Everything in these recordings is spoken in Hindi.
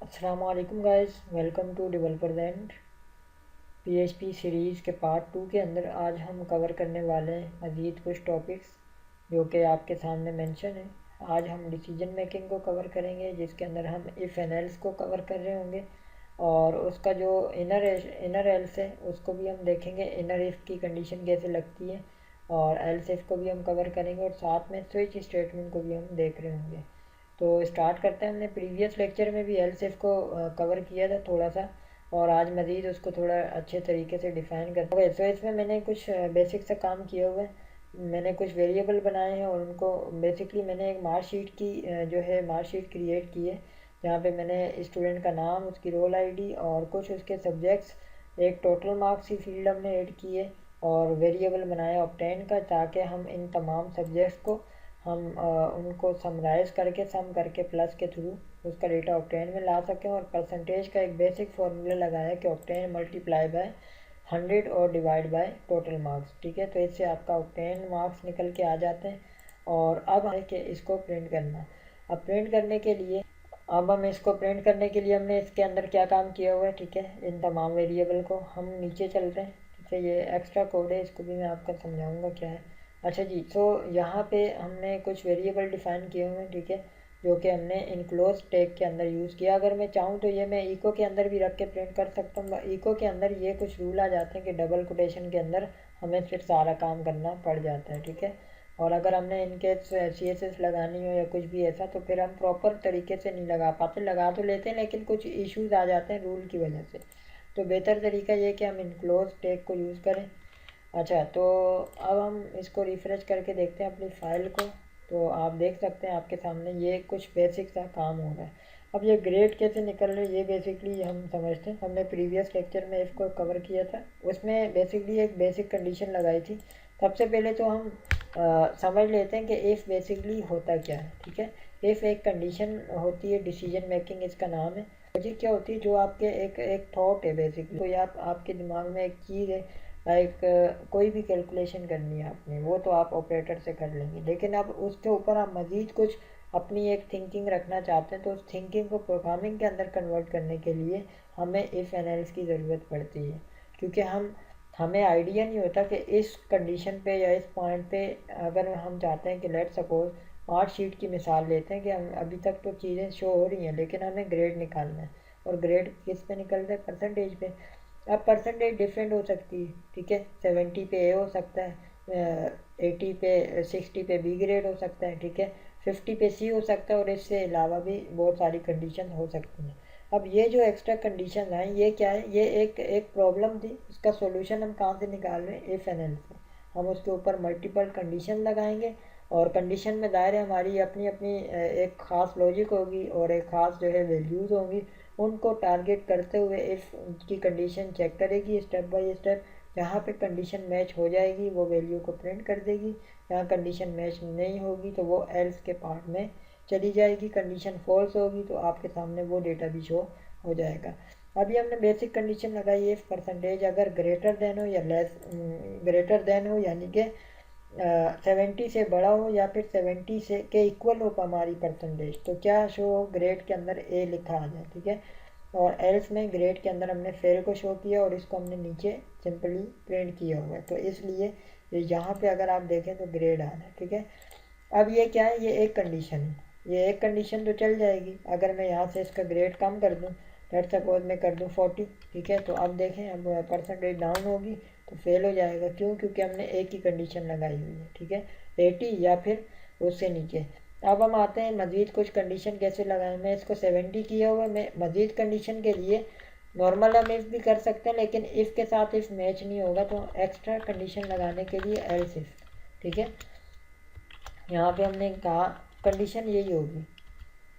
अस्सलाम वालेकुम guys, welcome to developer then PHP series के पार्ट 2 के अंदर आज हम कवर करने वाले हैं मज़ीद कुछ टॉपिक्स जो कि आपके सामने मेंशन है। आज हम डिसीजन मेकिंग को कवर करेंगे, जिसके अंदर हम इफ़ एंड एल्स को कवर कर रहे होंगे और उसका जो इनर एल्स है उसको भी हम देखेंगे, इनर इफ़ की कंडीशन कैसे लगती है, और एल्स इफ़ को भी हम कवर करेंगे और साथ में स्विच स्टेटमेंट को भी हम देख रहे होंगे। तो स्टार्ट करते हैं। हमने प्रीवियस लेक्चर में भी एल्स इफ़ को कवर किया था थोड़ा सा, और आज मज़ीद उसको थोड़ा अच्छे तरीके से डिफ़ाइन करते हैं। तो इसमें मैंने कुछ बेसिक सा काम किया हुआ है। मैंने कुछ वेरिएबल बनाए हैं और उनको बेसिकली मैंने एक मार्कशीट की जो है मार्कशीट क्रिएट की है, जहाँ पे मैंने स्टूडेंट का नाम, उसकी रोल आईडी और कुछ उसके सब्जेक्ट्स, एक टोटल मार्क्स की फील्ड हमने ऐड की है और वेरिएबल बनाया ऑब्टेन का, ताकि हम इन तमाम सब्जेक्ट्स को हम उनको समराइज़ करके सम करके प्लस के थ्रू उसका डेटा ऑब्टेन में ला सकें। और परसेंटेज का एक बेसिक फार्मूला लगाया कि ऑब्टेन मल्टीप्लाई बाय 100 और डिवाइड बाय टोटल मार्क्स। ठीक है, तो इससे आपका ऑब्टेन मार्क्स निकल के आ जाते हैं। और अब है कि इसको प्रिंट करना। अब प्रिंट करने के लिए अब हम इसको प्रिंट करने के लिए हमने इसके अंदर क्या काम किया हुआ है। ठीक है, इन तमाम वेरिएबल को हम नीचे चलते हैं। ठीक है, ये एक्स्ट्रा कोड है, इसको भी मैं आपको समझाऊंगा क्या है। अच्छा जी, तो यहाँ पे हमने कुछ वेरिएबल डिफ़ाइन किए हुए हैं। ठीक है, जो कि हमने इनक्लोज टैग के अंदर यूज़ किया। अगर मैं चाहूँ तो ये मैं इको के अंदर भी रख के प्रिंट कर सकता हूँ। इको के अंदर ये कुछ रूल आ जाते हैं कि डबल कोटेशन के अंदर हमें फिर सारा काम करना पड़ जाता है। ठीक है, और अगर हमने इनके CSS लगानी हो या कुछ भी ऐसा, तो फिर हम प्रॉपर तरीके से नहीं लगा पाते। लगा तो लेते हैं लेकिन कुछ इश्यूज़ आ जाते हैं रूल की वजह से। तो बेहतर तरीका ये कि हम इनक्लोज टैग को यूज़ करें। अच्छा, तो अब हम इसको रिफ़्रेश करके देखते हैं अपनी फ़ाइल को। तो आप देख सकते हैं आपके सामने ये कुछ बेसिक सा काम हो रहा है। अब ये ग्रेड कैसे निकल रहे हैं ये बेसिकली हम समझते हैं। हमने प्रीवियस लेक्चर में इसको कवर किया था, उसमें बेसिकली एक बेसिक कंडीशन लगाई थी। सबसे पहले तो हम समझ लेते हैं कि इफ़ बेसिकली होता क्या है। ठीक है, इफ़ एक कंडीशन होती है, डिसीजन मेकिंग इसका नाम है। लॉजिक क्या होती है, जो आपके एक एक थॉट है बेसिकली, कोई आपके दिमाग में एक चीज़ है, लाइक कोई भी कैलकुलेशन करनी है आपने, वो तो आप ऑपरेटर से कर लेंगे, लेकिन अब उसके ऊपर आप मज़ीद कुछ अपनी एक थिंकिंग रखना चाहते हैं। तो उस थिंकिंग को प्रोग्रामिंग के अंदर कन्वर्ट करने के लिए हमें इफ़ एनालिस की ज़रूरत पड़ती है, क्योंकि हमें आइडिया नहीं होता कि इस कंडीशन पे या इस पॉइंट पे अगर हम चाहते हैं कि लेट सपोज मार्कशीट की मिसाल लेते हैं कि हम अभी तक तो चीज़ें शो हो रही हैं लेकिन हमें ग्रेड निकालना है, और ग्रेड किस पे निकल रहा है, परसेंटेज पे। अब परसेंटेज डिफरेंट हो सकती है। ठीक है, 70 पे ए हो सकता है, 80 पे 60 पे बी ग्रेड हो सकता है। ठीक है, 50 पे सी हो सकता है, और इससे अलावा भी बहुत सारी कंडीशन हो सकती हैं। अब ये जो एक्स्ट्रा कंडीशन हैं ये क्या है, ये एक एक प्रॉब्लम थी, इसका सोल्यूशन हम कहाँ से निकाल रहे हैं, इफ एंड एल्स से। हम उसके ऊपर मल्टीपल कंडीशन लगाएंगे, और कंडीशन में दायरे हमारी अपनी अपनी एक ख़ास लॉजिक होगी और एक ख़ास जो है वैल्यूज़ होंगी। उनको टारगेट करते हुए इफ़ की कंडीशन चेक करेगी स्टेप बाय स्टेप। जहाँ पे कंडीशन मैच हो जाएगी वो वैल्यू को प्रिंट कर देगी। जहाँ कंडीशन मैच नहीं होगी तो वो एल्स के पार्ट में चली जाएगी। कंडीशन फॉल्स होगी तो आपके सामने वो डेटा भी शो हो जाएगा। अभी हमने बेसिक कंडीशन लगाई है, परसेंटेज अगर ग्रेटर देन हो या लेस ग्रेटर देन हो, यानी कि 70 से बड़ा हो या फिर 70 से के इक्वल हो हमारी परसेंटेज, तो क्या शो हो, ग्रेड के अंदर ए लिखा आ जाए। ठीक है, और एल्स में ग्रेड के अंदर हमने फेल को शो किया और इसको हमने नीचे सिंपली प्रिंट किया हुआ है, तो इसलिए यहाँ पे अगर आप देखें तो ग्रेड आ रहा है। ठीक है, अब ये क्या है, ये एक कंडीशन है, ये एक कंडीशन तो चल जाएगी। अगर मैं यहाँ से इसका ग्रेड कम कर दूँ, लेट सपोज मैं कर दूँ 40। ठीक है, तो अब देखें अब परसेंटेज डाउन होगी तो फेल हो जाएगा। क्यों? क्योंकि हमने एक ही कंडीशन लगाई हुई है। ठीक है, 80 या फिर उससे नीचे। अब हम आते हैं मज़ीद कुछ कंडीशन कैसे लगाएं। मैं इसको 70 किया हुआ, मैं मज़ीद कंडीशन के लिए नॉर्मल हम इफ़ भी कर सकते हैं, लेकिन इफ़ के साथ इफ़ मैच नहीं होगा तो एक्स्ट्रा कंडीशन लगाने के लिए एल्स इफ़। ठीक है, यहाँ पे हमने कहा कंडीशन यही होगी,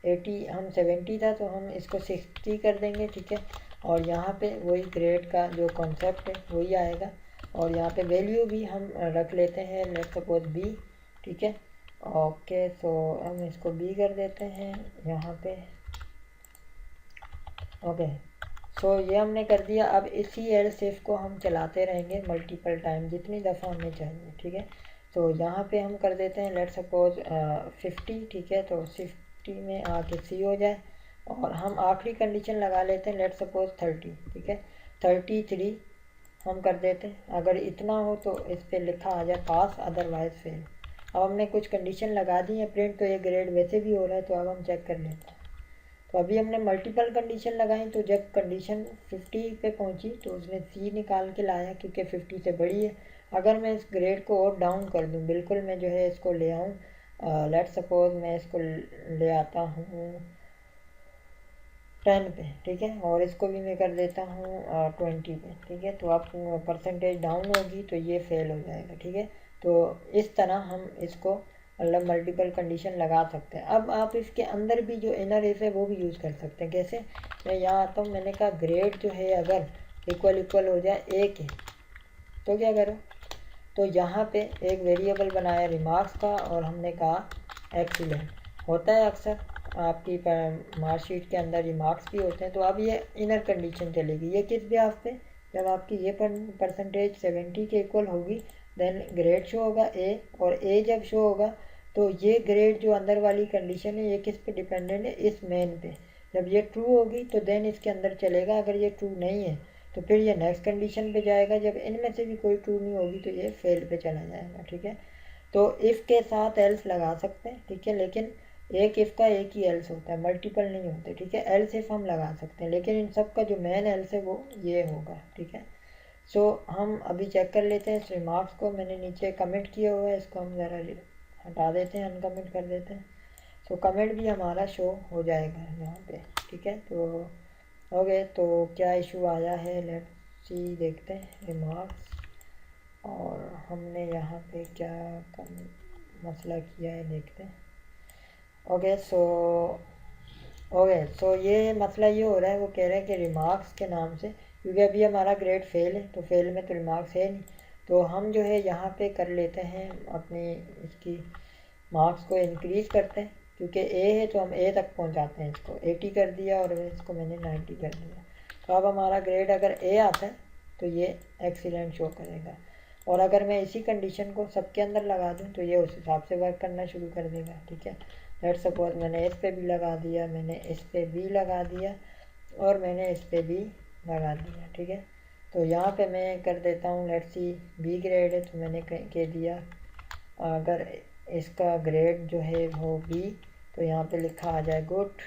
80 हम 70 था तो हम इसको 60 कर देंगे। ठीक है, और यहाँ पे वही ग्रेड का जो कॉन्सेप्ट है वही आएगा, और यहाँ पे वैल्यू भी हम रख लेते हैं, लेट सपोज बी। ठीक है, ओके, सो हम इसको बी कर देते हैं यहाँ पे। ओके, सो ये हमने कर दिया। अब इसी एल्स इफ को हम चलाते रहेंगे मल्टीपल टाइम, जितनी दफ़ा हमें चाहिए। ठीक है, तो यहाँ पे हम कर देते हैं लेट सपोज 50। ठीक है, तो 50 में आके सी हो जाए, और हम आखिरी कंडीशन लगा लेते हैं, लेट सपोज 30, ठीक है 33 हम कर देते हैं। अगर इतना हो तो इस पर लिखा आ जाए पास, अदरवाइज फेल। अब हमने कुछ कंडीशन लगा दी है प्रिंट, तो ये ग्रेड वैसे भी हो रहा है, तो अब हम चेक कर लेते हैं। तो अभी हमने मल्टीपल कंडीशन लगाई, तो जब कंडीशन 50 पे पहुंची तो उसने सी निकाल के लाया क्योंकि 50 से बड़ी है। अगर मैं इस ग्रेड को और डाउन कर दूं, बिल्कुल मैं जो है इसको ले आऊँ, लेट सपोज मैं इसको ले आता हूँ 10 पे, ठीक है, और इसको भी मैं कर देता हूँ 20 पे, ठीक है। तो अब परसेंटेज डाउन होगी तो ये फेल हो जाएगा, ठीक है। तो इस तरह हम इसको मतलब मल्टीपल कंडीशन लगा सकते हैं। अब आप इसके अंदर भी जो इनर इफ है वो भी यूज़ कर सकते हैं। कैसे, मैं यहाँ आता हूँ, मैंने कहा ग्रेड जो है अगर इक्वल इक्वल हो जाए ए के, तो क्या करो, तो यहाँ पे एक वेरिएबल बनाया रिमार्क्स का, और हमने कहा एक्सीलेंट। होता है अक्सर आपकी मार्कशीट के अंदर रिमार्क्स भी होते हैं। तो अब ये इनर कंडीशन चलेगी, ये किस ब्याज पे, जब आपकी ये परसेंटेज 70 के इक्वल होगी देन ग्रेड शो होगा ए, और ए जब शो होगा तो ये ग्रेड जो अंदर वाली कंडीशन है ये किस पे डिपेंडेंट है, इस मेन पे। जब ये ट्रू होगी तो देन इसके अंदर चलेगा, अगर ये ट्रू नहीं है तो फिर ये नेक्स्ट कंडीशन पे जाएगा। जब इनमें से भी कोई ट्रू नहीं होगी तो ये फेल पे चला जाएगा, ठीक है। तो इफ़ के साथ एल्स लगा सकते हैं, ठीक है, लेकिन एक इफ़ का एक ही एल्स होता है, मल्टीपल नहीं होते, ठीक है। एल्स इफ़ हम लगा सकते हैं, लेकिन इन सब का जो मेन एल्स है वो ये होगा, ठीक है। सो हम अभी चेक कर लेते हैं इस रिमार्क्स को, मैंने नीचे कमेंट किया हुआ है, इसको हम ज़रा हटा देते हैं, अनकमेंट कर देते हैं। सो कमेंट भी हमारा शो हो जाएगा यहाँ पे, ठीक है। तो हो गए, तो क्या इशू आया है लेट्स सी, देखते हैं रिमार्क्स, और हमने यहाँ पे क्या मसला किया है देखते हैं। ओके सो ये मसला ये हो रहा है, वो कह रहे हैं कि रिमार्क्स के नाम से, क्योंकि अभी हमारा ग्रेड फेल है, तो फेल में तो रिमार्क्स है नहीं, तो हम जो है यहाँ पे कर लेते हैं अपनी इसकी मार्क्स को इंक्रीज़ करते हैं। क्योंकि ए है तो हम ए तक पहुँचाते हैं, इसको 80 कर दिया और इसको मैंने 90 कर दिया। तो अब हमारा ग्रेड अगर ए आता है तो ये एक्सीलेंट शो करेगा, और अगर मैं इसी कंडीशन को सबके अंदर लगा दूं तो ये उस हिसाब से वर्क करना शुरू कर देगा, ठीक है। लेट्स सपोज मैंने इस पे भी लगा दिया, मैंने इस पे भी लगा दिया, और मैंने इस पे भी लगा दिया, ठीक है। तो यहाँ पे मैं कर देता हूँ लेट्स सी बी ग्रेड है तो मैंने कह दिया अगर इसका ग्रेड जो है वो बी, तो यहाँ पे लिखा आ जाए गुड,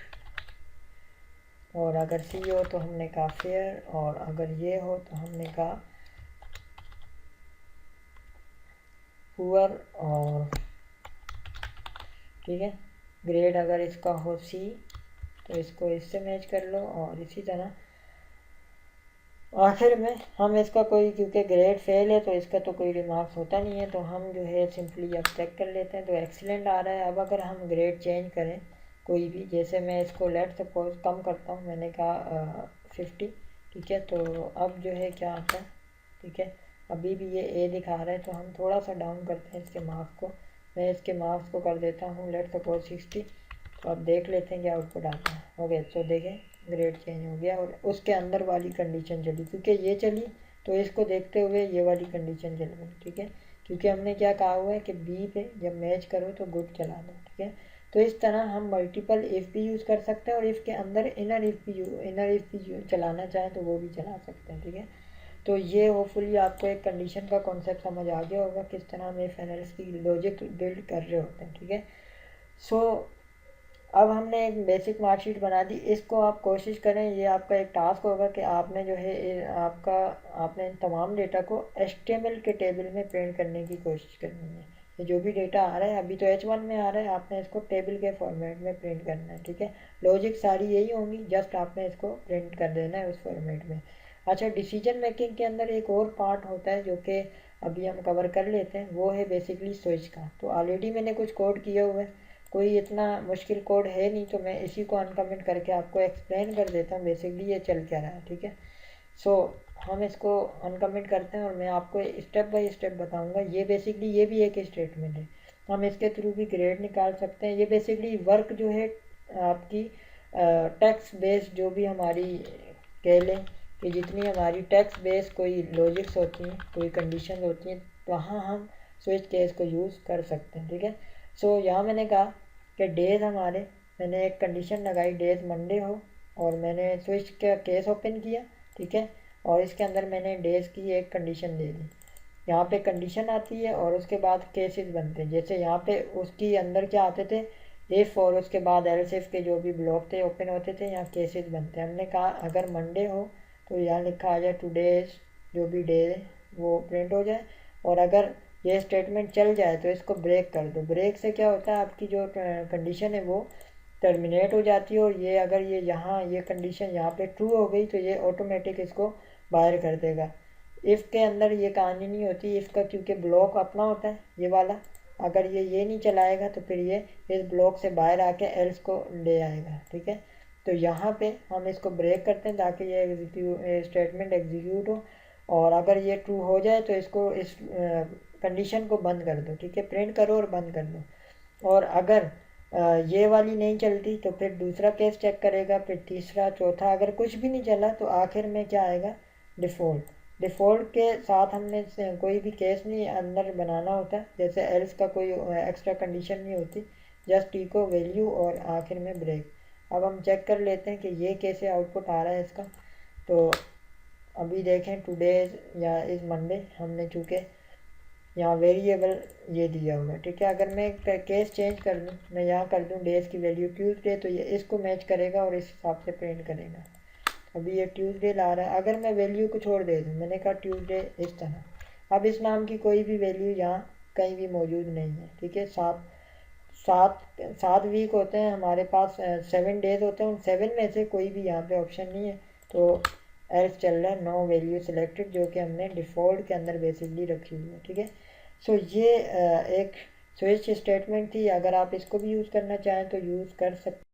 और अगर सी हो तो हमने कहा फेयर, और अगर ये हो तो हमने कहा पुअर, और ठीक है। ग्रेड अगर इसका हो सी तो इसको इससे मैच कर लो, और इसी तरह आखिर में हम इसका कोई, क्योंकि ग्रेड फेल है तो इसका तो कोई रिमार्क्स होता नहीं है, तो हम जो है सिंपली अब चेक कर लेते हैं। तो एक्सीलेंट आ रहा है। अब अगर हम ग्रेड चेंज करें कोई भी, जैसे मैं इसको लेट सपोज कम करता हूँ, मैंने कहा 50, ठीक है। तो अब जो है क्या आता है, ठीक है, अभी भी ये ए दिखा रहा है, तो हम थोड़ा सा डाउन करते हैं इसके मार्क्स को। मैं इसके मार्क्स को कर देता हूँ लेट सपोज 60, तो अब देख लेते हैं क्या आउटपुट आता है। हो गया, तो देखें ग्रेड चेंज हो गया, और उसके अंदर वाली कंडीशन चली, क्योंकि ये चली तो इसको देखते हुए ये वाली कंडीशन चल गई, ठीक है। क्योंकि हमने क्या कहा हुआ है कि बी पे जब मैच करो तो गुड चला दो, ठीक है। तो इस तरह हम मल्टीपल इफ़ भी यूज़ कर सकते हैं, और इफ़ के अंदर इनर इफ़ भी चलाना चाहें तो वो भी चला सकते हैं, ठीक है। तो ये होपफुली आपको एक कंडीशन का कॉन्सेप्ट समझ आ गया होगा, किस तरह हम इफ एल्स की लॉजिक बिल्ड कर रहे होते हैं, ठीक है। सो अब हमने एक बेसिक मार्कशीट बना दी, इसको आप कोशिश करें, ये आपका एक टास्क होगा कि आपने जो है आपने इन तमाम डेटा को HTML के टेबल में प्रिंट करने की कोशिश करनी है। ये जो भी डेटा आ रहा है, अभी तो H1 में आ रहा है, आपने इसको टेबल के फॉर्मेट में प्रिंट करना है, ठीक है। लॉजिक सारी यही होंगी, जस्ट आपने इसको प्रिंट कर देना है उस फॉर्मेट में। अच्छा, डिसीजन मेकिंग के अंदर एक और पार्ट होता है जो कि अभी हम कवर कर लेते हैं, वो है बेसिकली स्विच का। तो ऑलरेडी मैंने कुछ कोड किया हुआ है, कोई इतना मुश्किल कोड है नहीं, तो मैं इसी को अनकमेंट करके आपको एक्सप्लेन कर देता हूँ बेसिकली ये चल क्या रहा है, ठीक है। सो हम इसको अनकमेंट करते हैं, और मैं आपको स्टेप बाय स्टेप बताऊंगा। ये बेसिकली ये भी एक स्टेटमेंट है, हम इसके थ्रू भी ग्रेड निकाल सकते हैं। ये बेसिकली वर्क जो है आपकी टेक्स्ट बेस्ड, जो भी हमारी कह लें कि जितनी हमारी टेक्स्ट बेस्ड कोई लॉजिक्स होती हैं, कोई कंडीशन होती हैं, वहाँ हम स्विच केस को यूज़ कर सकते हैं, ठीक है। सो यहाँ मैंने कहा कि डेज हमारे मैंने एक कंडीशन लगाई डेज मंडे हो, और मैंने स्विच का केस ओपन किया, ठीक है, और इसके अंदर मैंने डेज की एक कंडीशन दे दी। यहाँ पे कंडीशन आती है और उसके बाद केसेस बनते हैं। जैसे यहाँ पे उसकी अंदर क्या आते थे, इफ़, और उसके बाद एल्स इफ के जो भी ब्लॉक थे ओपन होते थे, यहाँ केसेस बनते हैं। हमने कहा अगर मंडे हो तो यहाँ लिखा आ जाए टुडेज, जो भी डे है वो प्रिंट हो जाए, और अगर ये स्टेटमेंट चल जाए तो इसको ब्रेक कर दो। ब्रेक से क्या होता है, आपकी जो कंडीशन है वो टर्मिनेट हो जाती है, और ये अगर ये यहाँ ये कंडीशन यहाँ पे ट्रू हो गई तो ये ऑटोमेटिक इसको बाहर कर देगा। इफ़ के अंदर ये कहानी नहीं होती, इफ़ का क्योंकि ब्लॉक अपना होता है ये वाला, अगर ये नहीं चलाएगा तो फिर ये इस ब्लॉक से बाहर आके एल्स को ले आएगा, ठीक है। तो यहाँ पे हम इसको ब्रेक करते हैं ताकि ये स्टेटमेंट एग्जीक्यूट हो, और अगर ये ट्रू हो जाए तो इसको इस कंडीशन को बंद कर दो, ठीक है, प्रिंट करो और बंद कर दो। और अगर ये वाली नहीं चलती तो फिर दूसरा केस चेक करेगा, फिर तीसरा, चौथा, अगर कुछ भी नहीं चला तो आखिर में क्या आएगा, डिफ़ॉल्ट। डिफ़ॉल्ट के साथ हमने कोई भी केस नहीं अंदर बनाना होता, जैसे एल्स का कोई एक्स्ट्रा कंडीशन नहीं होती, जस्ट इको वैल्यू और आखिर में ब्रेक। अब हम चेक कर लेते हैं कि ये कैसे आउटपुट आ रहा है इसका। तो अभी देखें टुडेज या इस मंडे, हमने चूँकि यहाँ वेरिएबल ये दिया हुआ है, ठीक है। अगर मैं केस चेंज कर दूँ, मैं यहाँ कर दूँ डेज की वैल्यू ट्यूसडे, तो ये इसको मैच करेगा और इस हिसाब से प्रिंट करेगा। अभी ये ट्यूसडे ला रहा है, अगर मैं वैल्यू को छोड़ दे दूँ, मैंने कहा ट्यूसडे इस तरह, अब इस नाम की कोई भी वैल्यू यहाँ कहीं भी मौजूद नहीं है, ठीक है। सात सात सात वीक होते हैं हमारे पास, 7 डेज होते हैं, उन 7 में से कोई भी यहाँ पे ऑप्शन नहीं है, तो एल्स चल रहा है नो वैल्यू सिलेक्टेड, जो कि हमने डिफ़ॉल्ट के अंदर बेसिकली रखी हुई है, ठीक है। सो ये एक स्विच स्टेटमेंट थी। अगर आप इसको भी यूज़ करना चाहें तो यूज़ कर सकते